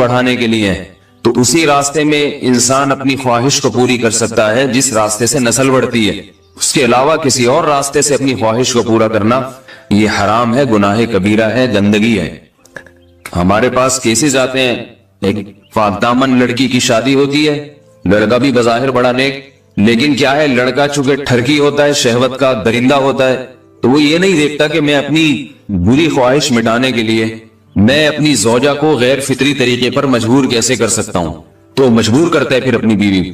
بڑھانے کے لیے ہیں، تو اسی راستے میں انسان اپنی خواہش کو پوری کر سکتا ہے جس راستے سے نسل بڑھتی ہے. اس کے علاوہ کسی اور راستے سے اپنی خواہش کو پورا کرنا یہ حرام ہے، گناہ کبیرہ ہے، گندگی ہے. ہمارے پاس کیسز آتے ہیں، ایک پاک دامن لڑکی کی شادی ہوتی ہے، لڑکا بھی بظاہر بڑا نیک، لیکن کیا ہے، لڑکا چونکہ ٹھرکی ہوتا ہے، شہوت کا درندہ ہوتا ہے، تو وہ یہ نہیں دیکھتا کہ میں اپنی بری خواہش مٹانے کے لیے میں اپنی زوجہ کو غیر فطری طریقے پر مجبور کیسے کر سکتا ہوں. تو مجبور کرتا ہے پھر اپنی بیوی.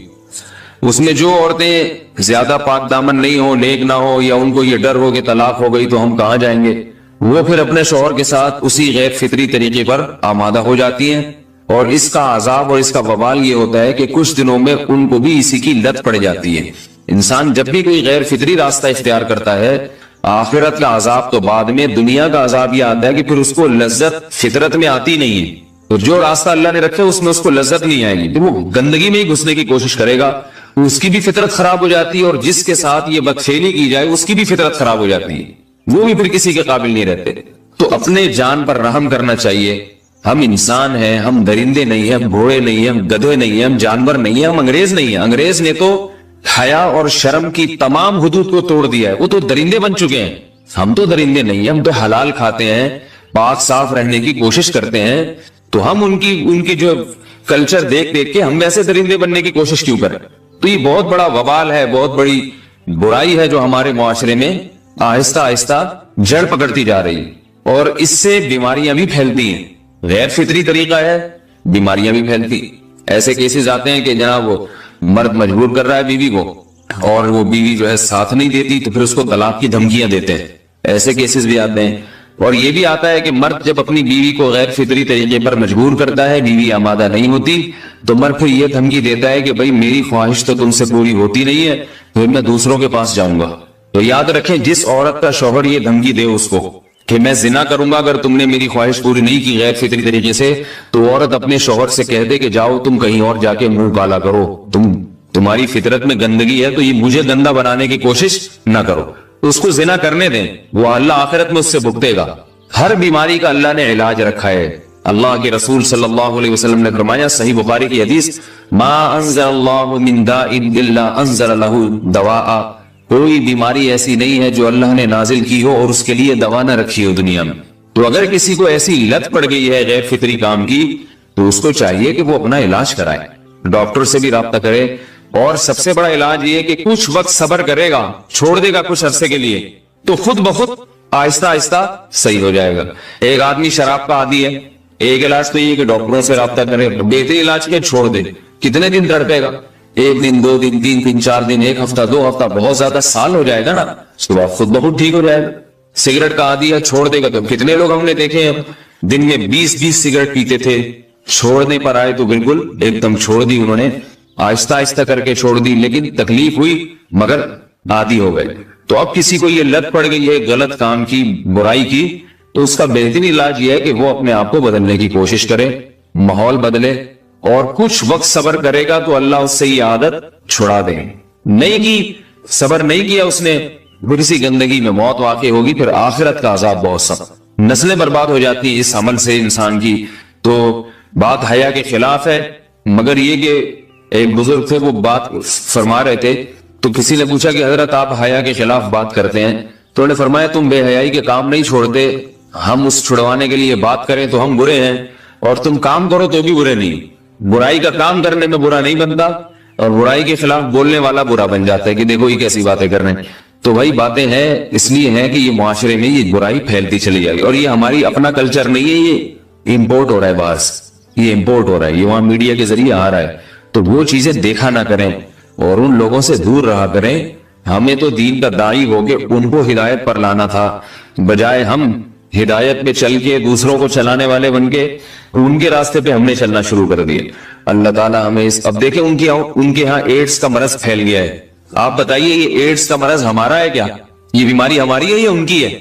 اس میں جو عورتیں زیادہ پاک دامن نہیں ہو، نیک نہ ہو، یا ان کو یہ ڈر ہو کہ طلاق ہو گئی تو ہم کہاں جائیں گے، وہ پھر اپنے شوہر کے ساتھ اسی غیر فطری طریقے پر آمادہ ہو جاتی ہیں. اور اس کا عذاب اور اس کا وبال یہ ہوتا ہے کہ کچھ دنوں میں ان کو بھی اسی کی لت پڑ جاتی ہے. انسان جب بھی کوئی غیر فطری راستہ اختیار کرتا ہے، آخرت کا عذاب تو بعد میں، دنیا کا عذاب یہ آتا ہے کہ پھر اس کو لذت فطرت میں آتی نہیں ہے. تو جو راستہ اللہ نے رکھا اس میں اس کو لذت نہیں آئے گی، تو وہ گندگی میں ہی گھسنے کی کوشش کرے گا، اس کی بھی فطرت خراب ہو جاتی ہے، اور جس کے ساتھ یہ بدفعلی کی جائے اس کی بھی فطرت خراب ہو جاتی ہے، وہ بھی پھر کسی کے قابل نہیں رہتے. تو اپنے جان پر رحم کرنا چاہیے. ہم انسان ہیں، ہم درندے نہیں ہیں، ہم گھوڑے نہیں ہیں، ہم گدھے نہیں ہیں، ہم جانور نہیں ہیں، ہم انگریز نہیں ہیں. انگریز نے تو حیا اور شرم کی تمام حدود کو توڑ دیا ہے، وہ تو درندے بن چکے ہیں. ہم تو درندے نہیں ہیں، ہم تو حلال کھاتے ہیں، پاک صاف رہنے کی کوشش کرتے ہیں. تو ہم ان کی جو کلچر دیکھ دیکھ کے ہم ویسے درندے بننے کی کوشش کیوں کریں؟ تو یہ بہت بڑا وبال ہے، بہت بڑی برائی ہے جو ہمارے معاشرے میں آہستہ آہستہ جڑ پکڑتی جا رہی ہے، اور اس سے بیماریاں بھی پھیلتی ہیں. غیر فطری طریقہ ہے، بیماریاں بھی پھیلتی. ایسے کیسز آتے ہیں کہ جناب وہ مرد مجبور کر رہا ہے بیوی کو، اور وہ بیوی جو ہے ساتھ نہیں دیتی، تو پھر اس کو طلاق کی دھمکیاں دیتے ہیں. ایسے کیسز بھی آتے ہیں. اور یہ بھی آتا ہے کہ مرد جب اپنی بیوی کو غیر فطری طریقے پر مجبور کرتا ہے، بیوی آمادہ نہیں ہوتی، تو مرد پھر یہ دھمکی دیتا ہے کہ بھائی میری خواہش تو تم سے پوری ہوتی نہیں ہے، تو میں دوسروں کے پاس جاؤں گا. تو یاد رکھیں، جس عورت کا شوہر یہ دھمکی دے اس کو کہ میں زنا کروں گا اگر تم نے میری خواہش پوری نہیں کی غیر فطری طریقے سے، تو عورت اپنے شوہر سے کہہ دے کہ جاؤ تم کہیں اور جا کے منہ کالا کرو، تمہاری فطرت میں گندگی ہے، تو یہ مجھے گندا بنانے کی کوشش نہ کرو. تو اس کو زنا کرنے دیں، وہ اللہ آخرت میں اس سے بھگتے گا. ہر بیماری کا اللہ نے علاج رکھا ہے. اللہ کے رسول صلی اللہ علیہ وسلم نے فرمایا، صحیح بخاری کی حدیث، ما انزل اللہ من داء الا انزل له دواء. کوئی بیماری ایسی نہیں ہے جو اللہ نے نازل کی ہو اور اس کے لیے دوا نہ رکھی ہو دنیا میں. تو اگر کسی کو ایسی لت پڑ گئی ہے غیر فطری کام کی، تو اس کو چاہیے کہ وہ اپنا علاج کرائے، ڈاکٹر سے بھی رابطہ کرے. اور سب سے بڑا علاج یہ کہ کچھ وقت صبر کرے گا، چھوڑ دے گا کچھ عرصے کے لیے، تو خود بخود آہستہ آہستہ صحیح ہو جائے گا. ایک آدمی شراب کا عادی ہے، ایک علاج تو یہ کہ ڈاکٹروں سے رابطہ کرے، بہترین علاج کے چھوڑ دے. کتنے دن تڑپے گا؟ ایک دن، 2 دن، 3 دن، 4 دن، 1 ہفتہ، 2 ہفتہ، بہت زیادہ سال ہو جائے گا نا، اس کے بعد خود بخود ٹھیک ہو جائے گا. سگریٹ کا عادی ہے، چھوڑ دے گا. تو کتنے لوگ ہم نے دیکھے ہیں دن میں 20 سگریٹ پیتے تھے، چھوڑنے پر آئے تو بالکل ایک دم چھوڑ دی انہوں نے، آہستہ آہستہ کر کے چھوڑ دی، لیکن تکلیف ہوئی مگر عادی ہو گئے. تو اب کسی کو یہ لت پڑ گئی ہے غلط کام کی، برائی کی، تو اس کا بہترین علاج یہ ہے کہ وہ اپنے آپ کو بدلنے کی کوشش کرے، ماحول بدلے، اور کچھ وقت صبر کرے گا تو اللہ اس سے یہ عادت چھڑا دے. نہیں کی، صبر نہیں کیا اس نے، پھر اسی گندگی میں موت واقع ہوگی، پھر آخرت کا عذاب بہت سخت. نسلیں برباد ہو جاتی ہیں اس عمل سے انسان کی. تو بات حیا کے خلاف ہے، مگر یہ کہ ایک بزرگ تھے، وہ بات فرما رہے تھے، تو کسی نے پوچھا کہ حضرت آپ حیا کے خلاف بات کرتے ہیں، تو انہوں نے فرمایا تم بے حیائی کے کام نہیں چھوڑتے، ہم اس چھڑوانے کے لیے بات کریں تو ہم برے ہیں، اور تم کام کرو تو بھی برے نہیں. برائی کا کام کرنے میں برا نہیں بنتا، اور برائی کے خلاف بولنے والا برا بن جاتا ہے کہ دیکھو یہ کیسی باتیں کر رہے ہیں. تو وہی باتیں ہیں، اس لیے ہیں کہ یہ معاشرے میں یہ برائی پھیلتی چلی جائے گی. اور یہ ہماری اپنا کلچر نہیں ہے، یہ امپورٹ ہو رہا ہے باہر سے، یہ امپورٹ ہو رہا ہے، یہ وہاں میڈیا کے ذریعے آ رہا ہے. تو وہ چیزیں دیکھا نہ کریں اور ان لوگوں سے دور رہا کریں. ہمیں تو دین کا داعی ہو کے ان کو ہدایت پر لانا تھا، بجائے ہم ہدایت پہ چل کے دوسروں کو چلانے والے بن کے ان کے راستے پہ ہم نے چلنا شروع کر دیا. اللہ تعالیٰ ہمیں اب دیکھیں ان کے ہاں ایڈز کا مرض پھیل گیا ہے. آپ بتائیے یہ ایڈز کا مرض ہمارا ہے کیا؟ یہ بیماری ہماری ہے یا ان کی ہے؟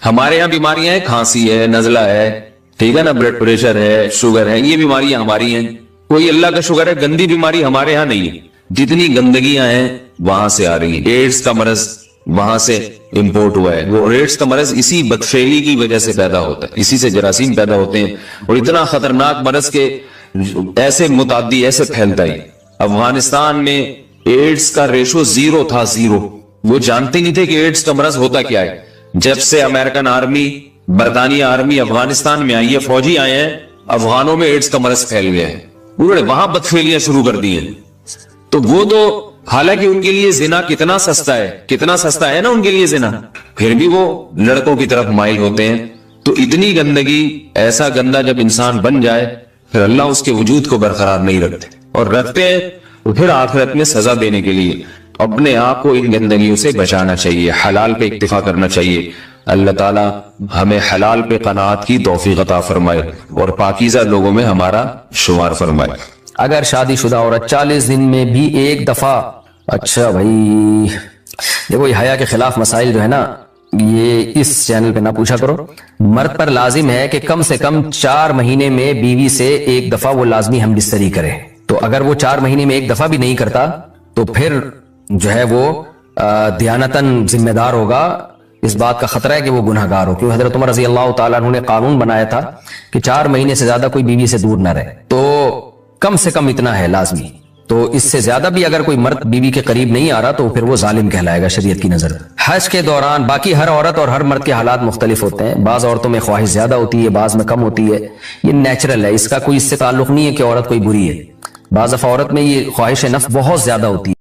ہمارے ہاں بیماریاں ہیں، کھانسی ہے، نزلہ ہے، ٹھیک ہے نا، بلڈ پریشر ہے، شوگر ہے، یہ بیماریاں ہماری ہیں. کوئی اللہ کا شکر ہے گندی بیماری ہمارے ہاں نہیں ہے. جتنی گندگیاں ہیں وہاں سے آ رہی ہیں. ایڈز کا مرض وہاں سے امپورٹ ہوا ہے. وہ ایڈز کا مرض اسی بدفعلی کی وجہ سے پیدا ہوتا ہے، اسی سے جراثیم پیدا ہوتے ہیں. اور اتنا خطرناک مرض کے ایسے متعدی ایسے پھیلتا ہی. افغانستان میں ایڈز کا ریشو 0 تھا, 0. وہ جانتے نہیں تھے کہ ایڈز کا مرض ہوتا کیا ہے. جب سے امریکن آرمی, برطانیہ آرمی افغانستان میں آئی ہے, فوجی آئے ہیں, افغانوں میں ایڈز کا مرض پھیل گیا ہے. انہوں نے وہاں بدفعلیاں شروع کر دی ہیں. تو وہ تو حالانکہ ان کے لیے زنا کتنا سستا ہے, کتنا سستا ہے نا ان کے لیے زنا, پھر بھی وہ لڑکوں کی طرف مائل ہوتے ہیں. تو اتنی گندگی, ایسا گندا جب انسان بن جائے پھر اللہ اس کے وجود کو برقرار نہیں رکھتے, اور رکھتے ہیں تو پھر آخرت میں سزا دینے کے لیے. اپنے آپ کو ان گندگیوں سے بچانا چاہیے, حلال پہ اکتفا کرنا چاہیے. اللہ تعالیٰ ہمیں حلال پہ قناعت کی توفیق عطا فرمائے اور پاکیزہ لوگوں میں ہمارا شمار فرمائے. اگر شادی شدہ عورت 40 دن میں بھی ایک دفعہ, اچھا بھائی دیکھو یہ حیا کے خلاف مسائل جو ہے نا یہ اس چینل پہ نہ پوچھا کرو. مرد پر لازم ہے کہ کم سے کم 4 مہینے میں بیوی سے ایک دفعہ وہ لازمی ہم بستری کرے. تو اگر وہ 4 مہینے میں ایک دفعہ بھی نہیں کرتا تو پھر جو ہے وہ دیانتاً ذمہ دار ہوگا. اس بات کا خطرہ ہے کہ وہ گناہ گار ہو, کیونکہ حضرت عمر رضی اللہ تعالیٰ عنہ نے قانون بنایا تھا کہ 4 مہینے سے زیادہ کوئی بیوی سے دور نہ رہے. تو کم سے کم اتنا ہے لازمی. تو اس سے زیادہ بھی اگر کوئی مرد بیوی کے قریب نہیں آ رہا تو پھر وہ ظالم کہلائے گا شریعت کی نظر. حج کے دوران باقی ہر عورت اور ہر مرد کے حالات مختلف ہوتے ہیں. بعض عورتوں میں خواہش زیادہ ہوتی ہے, بعض میں کم ہوتی ہے. یہ نیچرل ہے, اس کا کوئی اس سے تعلق نہیں ہے کہ عورت کوئی بری ہے. بعض دفعہ عورت میں یہ خواہش نفس بہت زیادہ ہوتی ہے.